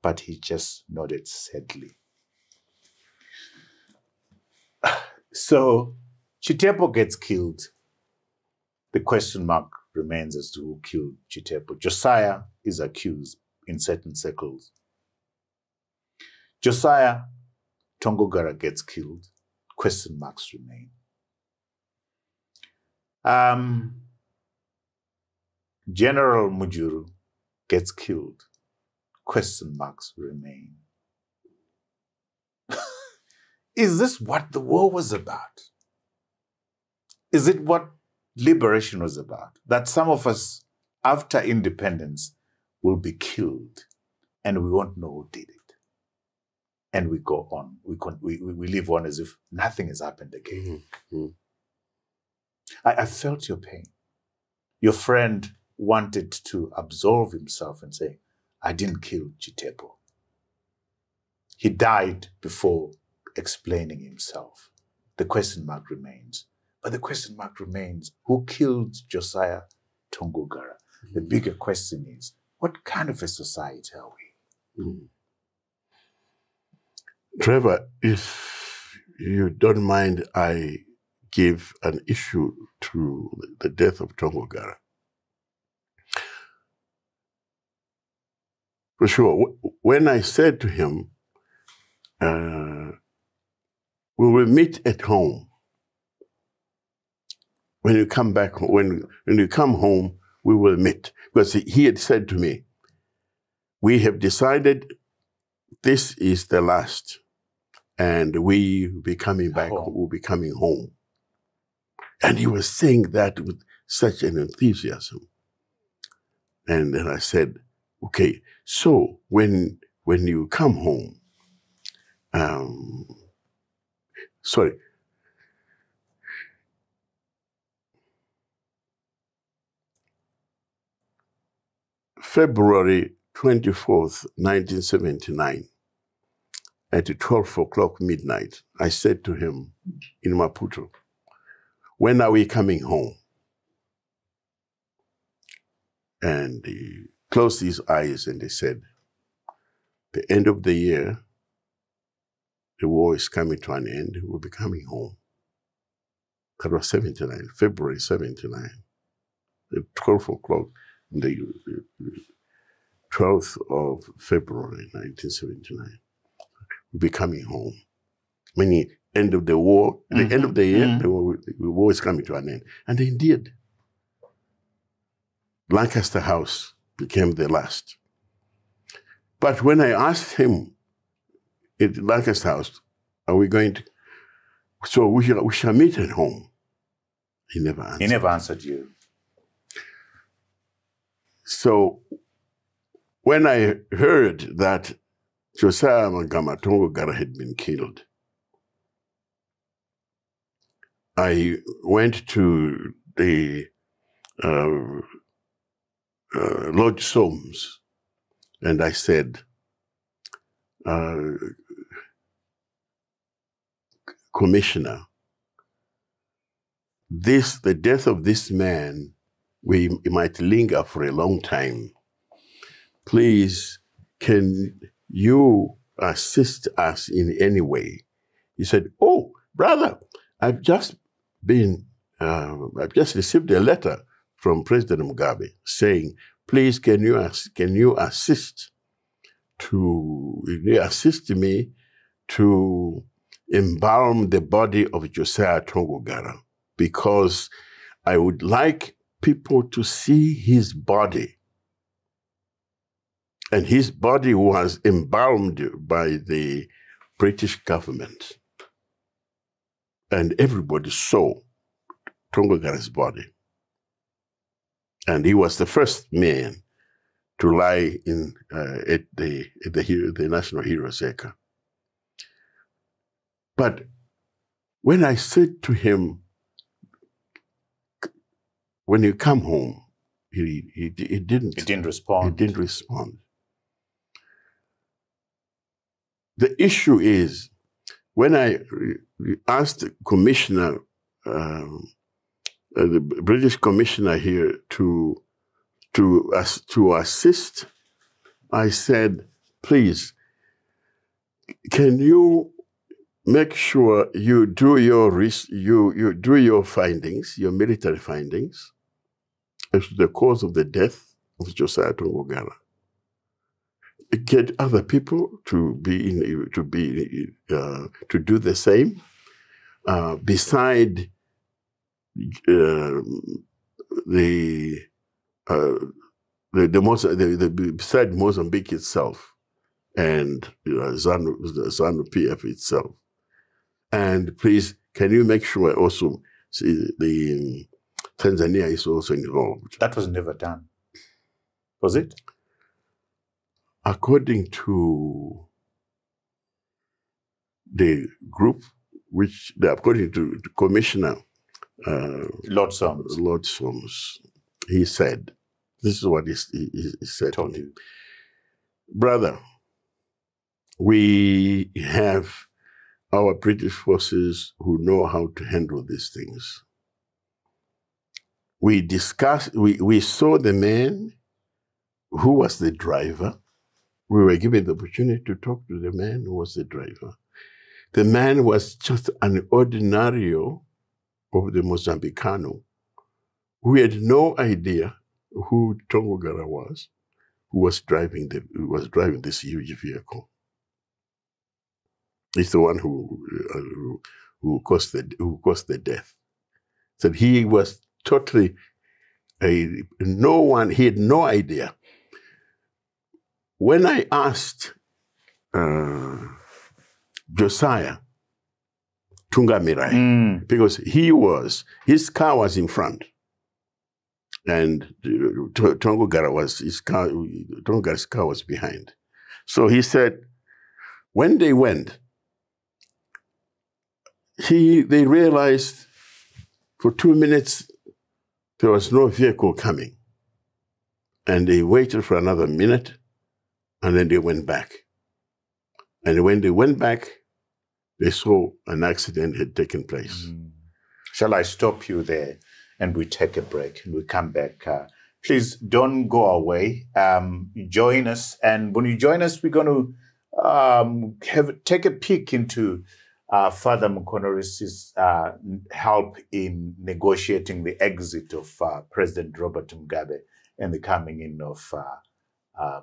but he just nodded sadly. So Chitepo gets killed the question mark remains as to who killed Chitepo. Josiah is accused in certain circles. Josiah, Tongogara gets killed. Question marks remain. General Mujuru gets killed. Question marks remain. Is this what the war was about? Is it what liberation was about? That some of us, after independence, will be killed and we won't know who did it. And we go on. We live on as if nothing has happened again. Mm-hmm. I felt your pain. Your friend wanted to absolve himself and say, I didn't kill Chitepo. He died before explaining himself. The question mark remains. But the question mark remains, who killed Josiah Tongogara? Mm-hmm. The bigger question is, what kind of a society are we? Mm-hmm. Trevor, if you don't mind, I give an issue to the death of Tongogara. For sure, when I said to him, we will meet at home. When you come back, when you come home, we will meet. Because he had said to me, we have decided this is the last, and we will be coming back, we'll be coming home. And he was saying that with such an enthusiasm. And then I said, okay, so when you come home, February 24th, 1979, at 12 o'clock midnight, I said to him in Maputo, when are we coming home? And he closed his eyes and he said, the end of the year, the war is coming to an end, we'll be coming home. That was 79, February 79, at 12 o'clock, the 12th of February 1979. We'll be coming home. Meaning, end of the war, the end of the year, the war is coming to an end. And indeed, Lancaster House became the last. But when I asked him at Lancaster House, are we going to, so we shall meet at home? He never answered. He never answered you. So when I heard that Josiah Tongogara had been killed, I went to the Lord Soames and I said, Commissioner, the death of this man, we might linger for a long time. Please, can you assist us in any way? He said, oh, brother, I've just received a letter from President Mugabe saying, please, can you assist me to embalm the body of Josiah Tongogara, because I would like people to see his body. And his body was embalmed by the British government. And everybody saw Tongogara's body. And he was the first man to lie at the National Heroes Acre. But when I said to him, when you come home, he didn't respond. He didn't respond. The issue is, when I asked the commissioner, the British commissioner here to assist, I said, please, can you make sure you do your findings, your military findings, as to the cause of the death of Josiah Tongogara. Get other people to do the same. Beside beside Mozambique itself and ZANU PF itself. And please, can you make sure also the Tanzania is also involved? That was never done. Was it? According to the group, according to Commissioner Lord Soms, he said, this is what he said to me. Brother, we have our British forces who know how to handle these things. We saw the man who was the driver. We were given the opportunity to talk to the man who was the driver. The man was just an ordinario of the Mozambicano who had no idea who Tongogara was, who was driving this huge vehicle. He's the one who caused the death. So he was totally he had no idea. When I asked Josiah Tungamirai, because his car was in front, and Tongogara's car was behind. So he said, when they went, they realized for 2 minutes there was no vehicle coming. And they waited for another minute, and then they went back. And when they went back, they saw an accident had taken place. Shall I stop you there and we take a break and we come back? Please don't go away. Join us. And when you join us, we're going to take a peek into Father Mukonori's help in negotiating the exit of President Robert Mugabe and the coming in of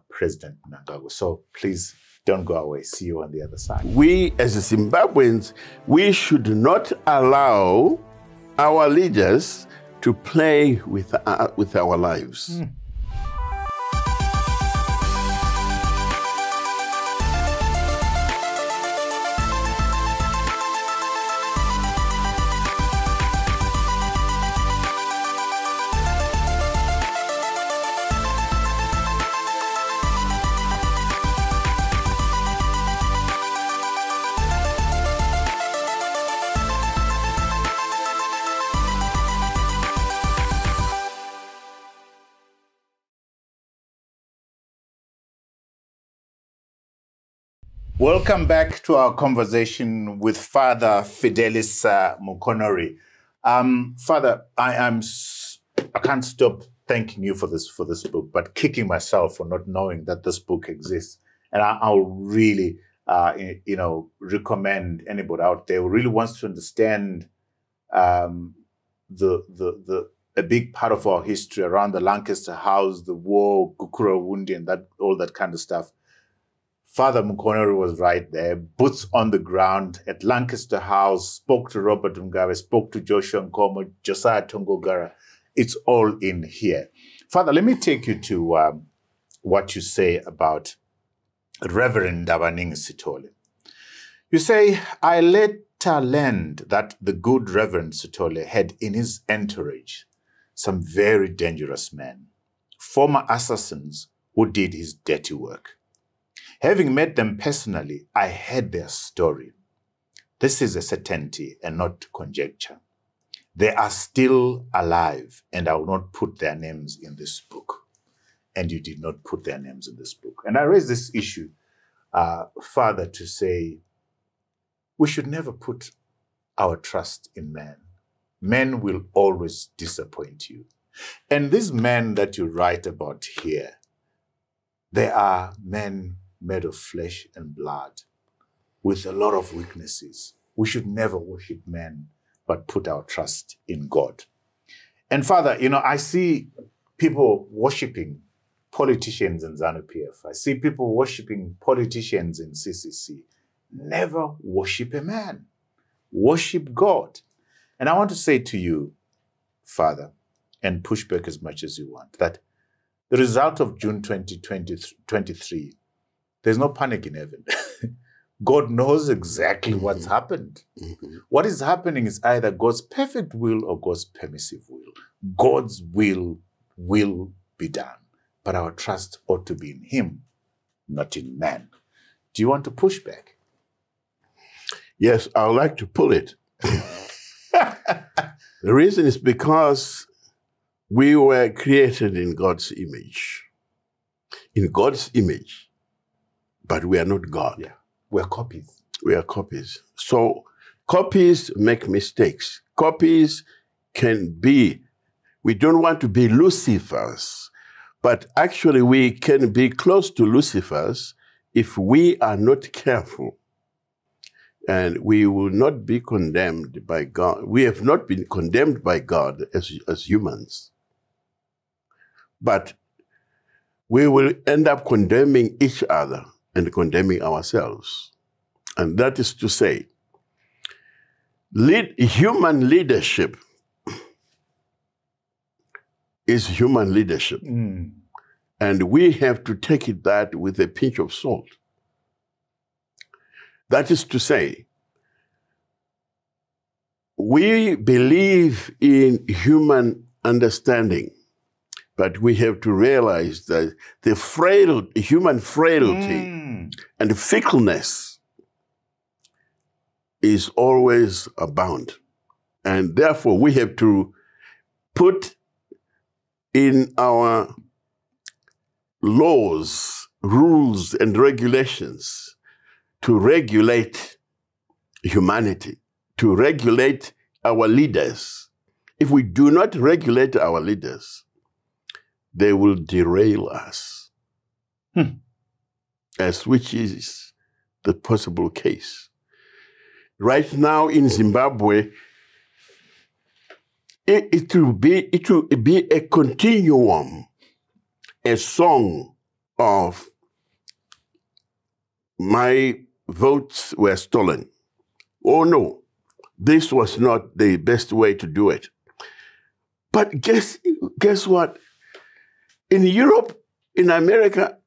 President Mnangagwa. So please don't go away. See you on the other side. We, as Zimbabweans, we should not allow our leaders to play with our lives. Welcome back to our conversation with Father Fidelis Mukonori. Father, I can't stop thanking you for this book, but kicking myself for not knowing that this book exists. And I'll really, recommend anybody out there who really wants to understand a big part of our history around the Lancaster House, the war, Gukura Wundi, and all that kind of stuff. Father Mukonori was right there, boots on the ground at Lancaster House, spoke to Robert Mugabe, spoke to Joshua Nkomo, Josiah Tongogara. It's all in here. Father, let me take you to what you say about Reverend Ndabaningi Sithole. You say, I later learned that the good Reverend Sithole had in his entourage some very dangerous men, former assassins who did his dirty work. Having met them personally, I heard their story. This is a certainty and not conjecture. They are still alive, and I will not put their names in this book. And you did not put their names in this book. And I raise this issue, Father, to say we should never put our trust in men. Men will always disappoint you. And these men that you write about here, they are men made of flesh and blood, with a lot of weaknesses. We should never worship men, but put our trust in God. And Father, I see people worshipping politicians in ZANU PF. I see people worshipping politicians in CCC. Never worship a man. Worship God. And I want to say to you, Father, and push back as much as you want, that the result of June 2023, there's no panic in heaven. God knows exactly what's happened. What is happening is either God's perfect will or God's permissive will. God's will be done, but our trust ought to be in Him, not in man. Do you want to push back? Yes, I would like to pull it. The reason is because we were created in God's image. In God's image, but we are not God. Yeah. We're copies. We are copies. So copies make mistakes. Copies can be, we don't want to be Lucifers, but actually we can be close to Lucifers if we are not careful. And we will not be condemned by God. We have not been condemned by God as humans. But we will end up condemning each other and condemning ourselves. And that is to say, human leadership is human leadership. And we have to take it that with a pinch of salt. That is to say, we believe in human understanding, but we have to realize that the human frailty and fickleness is always abound. And therefore, we have to put in our laws, rules, and regulations to regulate humanity, to regulate our leaders. If we do not regulate our leaders, they will derail us, as which is the possible case. Right now in Zimbabwe, it will be a continuum, a song of my votes were stolen. Oh no, this was not the best way to do it. But guess what? In Europe, in America,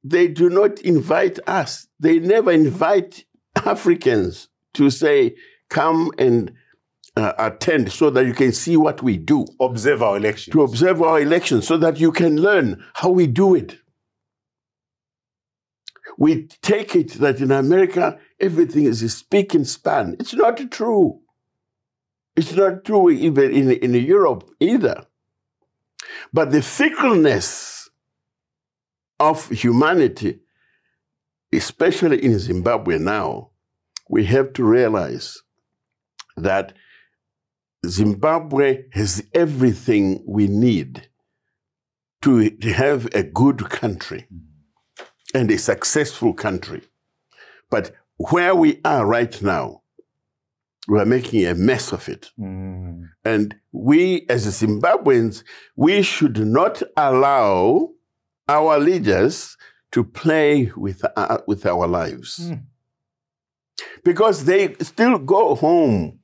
they do not invite us. They never invite Africans to say, come and attend so that you can see what we do. Observe our elections. To observe our elections so that you can learn how we do it. We take it that in America, everything is a speak and span. It's not true. It's not true even in Europe either. But the fickleness of humanity, especially in Zimbabwe now, we have to realize that Zimbabwe has everything we need to have a good country and a successful country. But where we are right now, we are making a mess of it. And we, as Zimbabweans, we should not allow our leaders to play with our lives. Because they still go home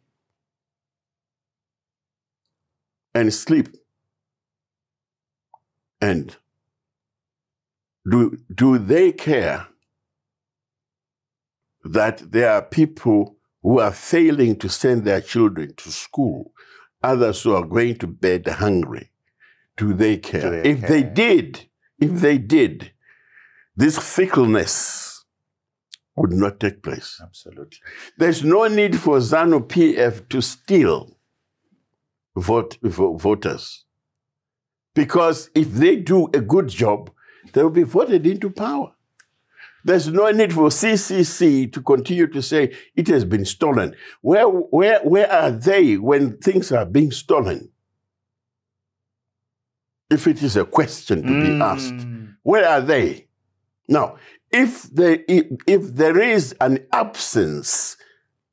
and sleep. And do they care that there are people who are failing to send their children to school, others who are going to bed hungry? Do they care? If they did, this fickleness would not take place. Absolutely. There's no need for ZANU PF to steal voters. Because if they do a good job, they will be voted into power. There's no need for CCC to continue to say it has been stolen. Where are they when things are being stolen? If it is a question to be asked, where are they? Now, if there is an absence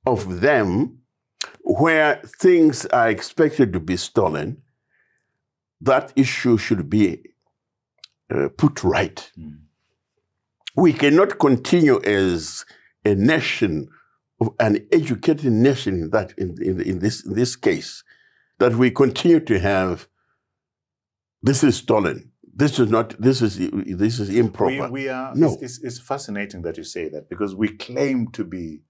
of them where things are expected to be stolen, that issue should be put right. We cannot continue as a nation, an educated nation in this case, that we continue to have, this is stolen. This is improper. We are. No. It's fascinating that you say that, because we claim to be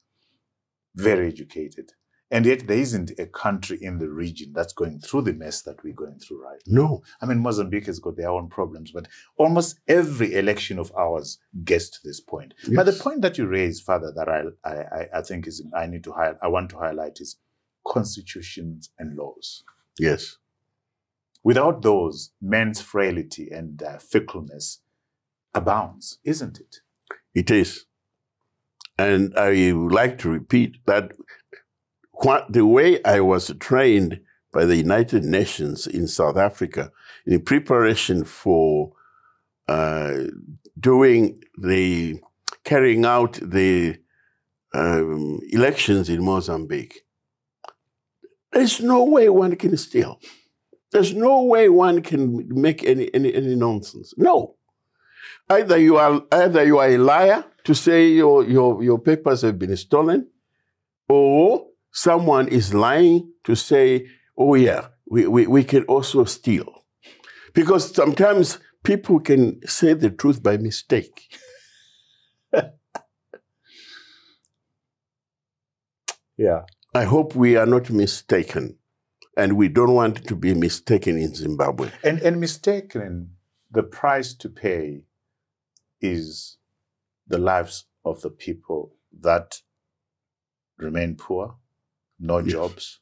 very educated, and yet there isn't a country in the region that's going through the mess that we're going through right now. No. I mean, Mozambique has got their own problems, but almost every election of ours gets to this point. Yes. But the point that you raise, Father, that I think is I want to highlight is constitutions and laws. Yes. Without those, man's frailty and fickleness abounds, isn't it? It is. And I would like to repeat that the way I was trained by the United Nations in South Africa in preparation for carrying out the elections in Mozambique, there's no way one can steal. There's no way one can make any nonsense. No. Either you are a liar to say your papers have been stolen, or someone is lying to say, oh yeah, we can also steal. Because sometimes people can say the truth by mistake. Yeah. I hope we are not mistaken. And we don't want to be mistaken in Zimbabwe. And mistaken, the price to pay is the lives of the people that remain poor, no jobs.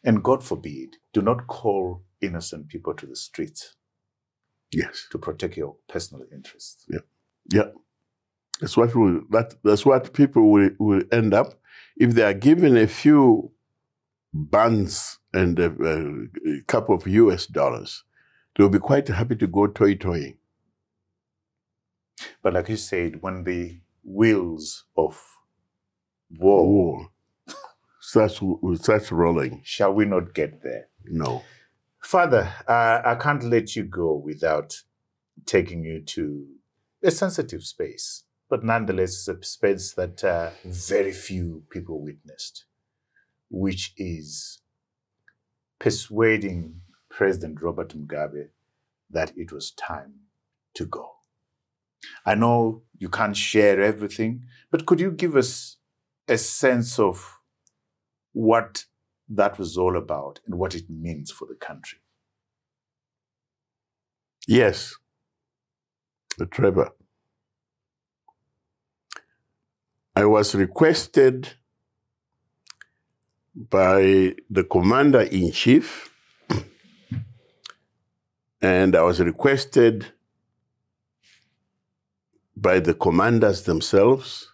And God forbid, do not call innocent people to the streets. Yes. To protect your personal interests. Yeah. Yeah. That's what people will end up if they are given a few buns and a couple of US dollars. They'll be quite happy to go toy-toying. But like you said, when the wheels of war starts rolling, shall we not get there? No. Father, I can't let you go without taking you to a sensitive space, but nonetheless a space that very few people witnessed, which is persuading President Robert Mugabe that it was time to go. I know you can't share everything, but could you give us a sense of what that was all about and what it means for the country? Yes, Trevor. I was requested by the Commander-in-Chief, and I was requested by the commanders themselves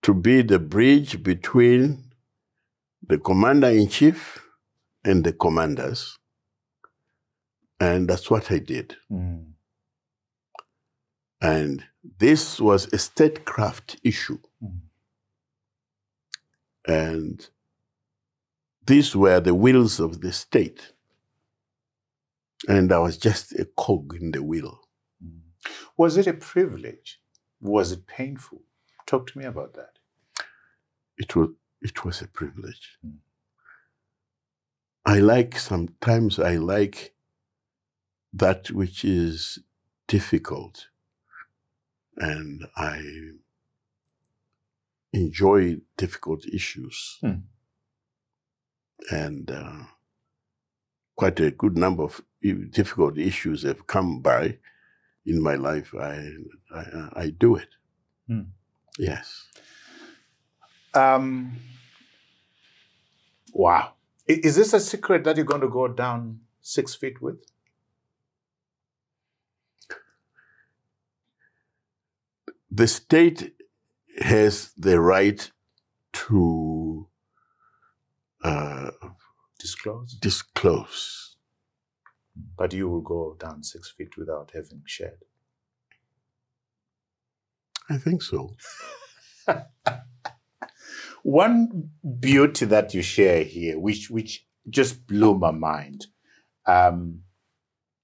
to be the bridge between the Commander-in-Chief and the commanders. And that's what I did. Mm. And this was a statecraft issue. Mm. And these were the wheels of the state. And I was just a cog in the wheel. Mm. Was it a privilege? Was it painful? Talk to me about that. It was a privilege. Mm. Sometimes I like that which is difficult, and I enjoy difficult issues. Mm. And quite a good number of difficult issues have come by in my life. I do it. Mm. Yes. Wow. Is this a secret that you're going to go down 6 feet with? The state has the right to disclose. But you will go down 6 feet without having shared. I think so. One beauty that you share here, which just blew my mind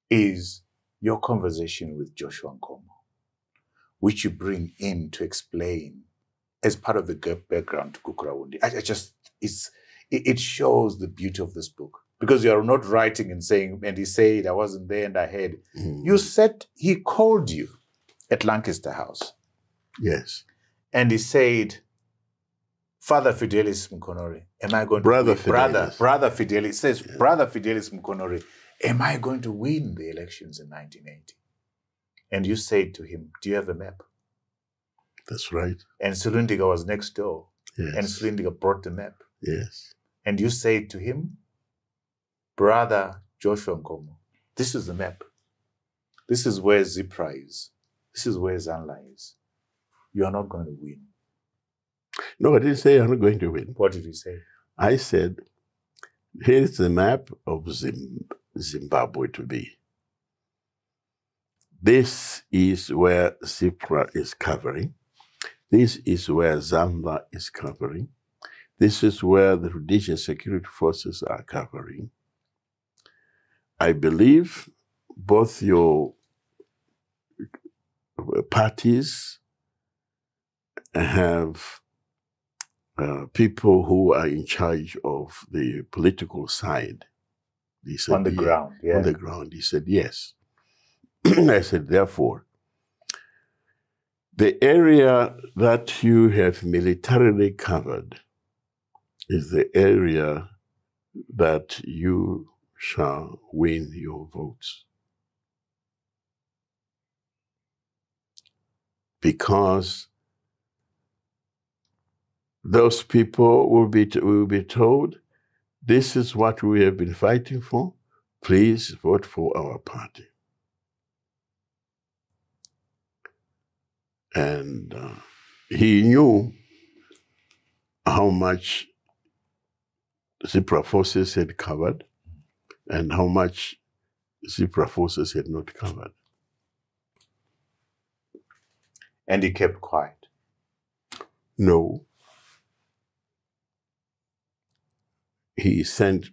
is your conversation with Joshua Nkomo, which you bring in to explain as part of the background to Kukura-Wundi. It shows the beauty of this book, because you are not writing and saying, and he said, I wasn't there and I heard. You said he called you at Lancaster House. Yes. And he said, Father Fidelis Mukonori, am I going Brother to Fidelis. Brother Fidelis says, Brother Fidelis Mukonori, am I going to win the elections in 1980? And you said to him, do you have a map? That's right. And Sulundiga was next door. Yes. And Sulundiga brought the map. Yes. And you said to him, Brother Joshua Nkomo, this is the map. This is where Zipra is. This is where Zanla is. You are not going to win. No, I didn't say I'm not going to win. What did you say? I said, here's the map of Zimbabwe to be. This is where Zipra is covering. This is where Zambia is covering. This is where the Rhodesian security forces are covering. I believe both your parties have people who are in charge of the political side. He said, on the ground, yeah. On the ground, he said, yes. I said, therefore, the area that you have militarily covered is the area that you shall win your votes. Because those people will be told, this is what we have been fighting for. Please vote for our party. And he knew how much Zipra forces had covered and how much Zipra forces had not covered. And he kept quiet. No. He sent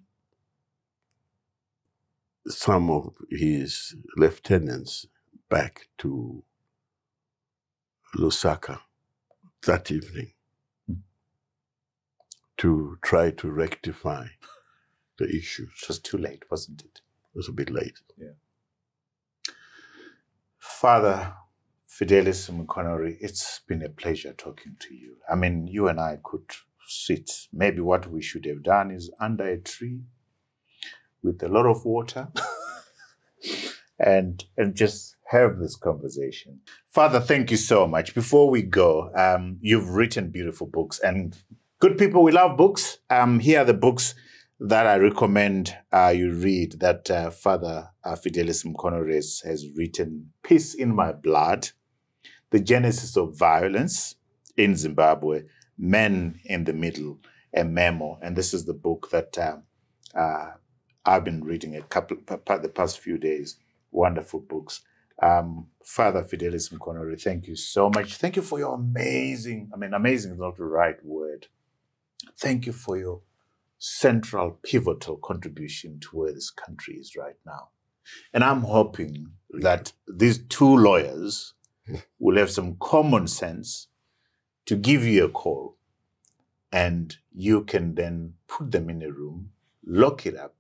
some of his lieutenants back to Lusaka that evening to try to rectify the issues. It was too late, wasn't it? It was a bit late. Yeah. Father Fidelis Mukonori, it's been a pleasure talking to you. I mean, you and I could sit. Maybe what we should have done is under a tree with a lot of water and just have this conversation. Father, thank you so much. Before we go, you've written beautiful books, and good people, we love books. Here are the books that I recommend you read that Father Fidelis Mukonori has written. Peace in My Blood, The Genesis of Violence in Zimbabwe, Men in the Middle, a Memo. And this is the book that I've been reading the past few days. Wonderful books. Father Fidelis Mukonori, thank you so much. Thank you for your amazing is not the right word. Thank you for your central, pivotal contribution to where this country is right now. And I'm hoping that these two lawyers will have some common sense to give you a call, and you can then put them in a room, lock it up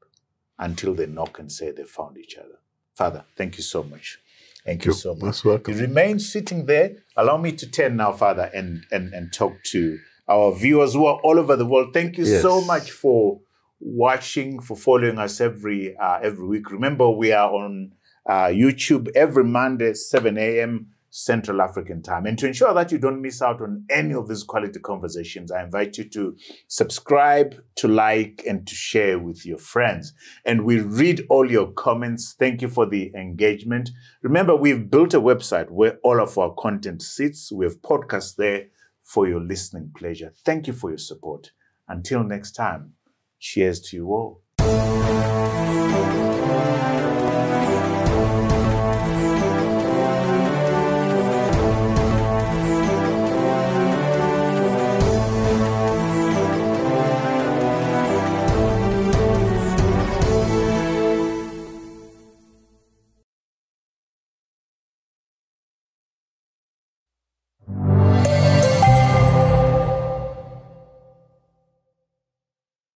until they knock and say they found each other. Father, thank you so much. Thank you so much. You remain sitting there. Allow me to turn now, Father, and talk to our viewers who are all over the world. Thank you so much for watching, for following us every week. Remember, we are on YouTube every Monday, 7 a.m. Central African time. And to ensure that you don't miss out on any of these quality conversations, I invite you to subscribe, to like, and to share with your friends. And we read all your comments. Thank you for the engagement. Remember, we've built a website where all of our content sits. We have podcasts there for your listening pleasure. Thank you for your support. Until next time, cheers to you all.